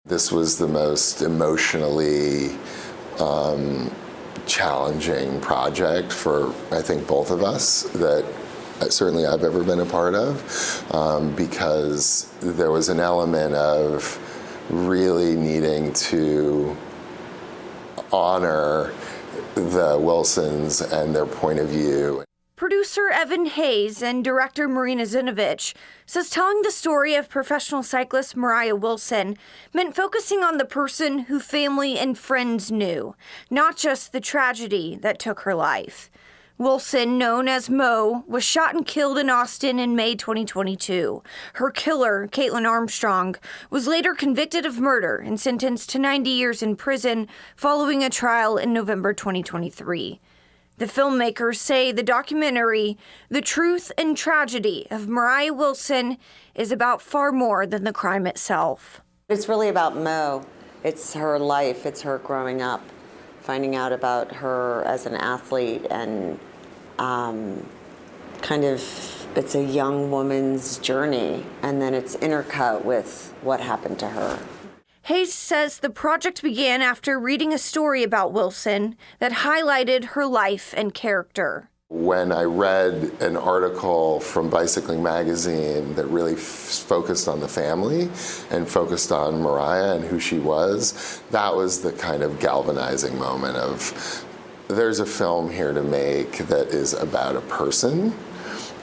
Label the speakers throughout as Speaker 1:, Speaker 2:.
Speaker 1: This was the most emotionally challenging project for, I think, both of us that certainly I've ever been a part of, because there was an element of really needing to honor the Wilsons and their point of view.
Speaker 2: Producer Evan Hayes and director Marina Zinovich says telling the story of professional cyclist Moriah Wilson meant focusing on the person who family and friends knew, not just the tragedy that took her life. Wilson, known as Mo, was shot and killed in Austin in May 2022. Her killer, Kaitlin Armstrong, was later convicted of murder and sentenced to 90 years in prison following a trial in November 2023. The filmmakers say the documentary, The Truth and Tragedy of Moriah Wilson, is about far more than the crime itself.
Speaker 3: It's really about Mo. It's her life. It's her growing up, finding out about her as an athlete, and it's a young woman's journey, and then it's intercut with what happened to her.
Speaker 2: Hayes says the project began after reading a story about Wilson that highlighted her life and character.
Speaker 1: When I read an article from Bicycling Magazine that really focused on the family and focused on Moriah and who she was, that was the kind of galvanizing moment of, there's a film here to make that is about a person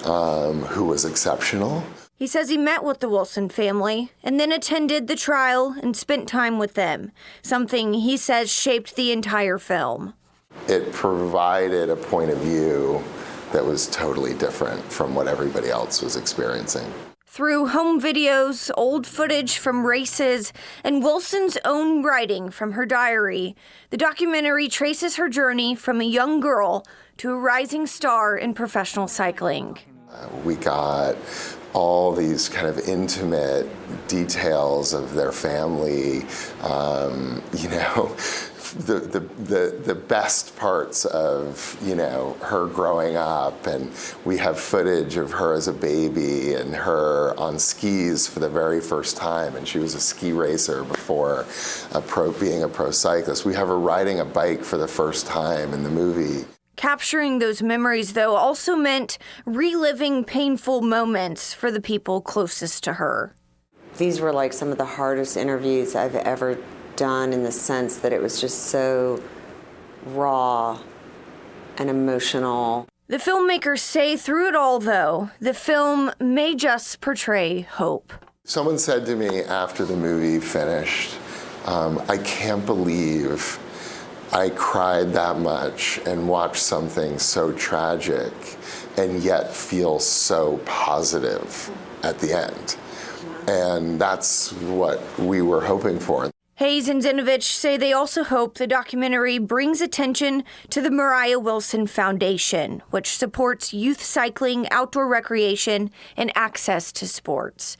Speaker 1: who was exceptional.
Speaker 2: He says he met with the Wilson family and then attended the trial and spent time with them, something he says shaped the entire film.
Speaker 1: It provided a point of view that was totally different from what everybody else was experiencing.
Speaker 2: Through home videos, old footage from races, and Wilson's own writing from her diary, the documentary traces her journey from a young girl to a rising star in professional cycling.
Speaker 1: We got all these kind of intimate details of their family, the best parts of, her growing up, and we have footage of her as a baby and her on skis for the very first time, and she was a ski racer before being a pro cyclist. We have her riding a bike for the first time in the movie.
Speaker 2: Capturing those memories, though, also meant reliving painful moments for the people closest to her.
Speaker 3: These were like some of the hardest interviews I've ever done, in the sense that it was just so raw and emotional.
Speaker 2: The filmmakers say through it all, though, the film may just portray hope.
Speaker 1: Someone said to me after the movie finished, I can't believe I cried that much and watched something so tragic and yet feel so positive at the end. And that's what we were hoping for.
Speaker 2: Hayes and Zinovich say they also hope the documentary brings attention to the Moriah Wilson Foundation, which supports youth cycling, outdoor recreation, and access to sports.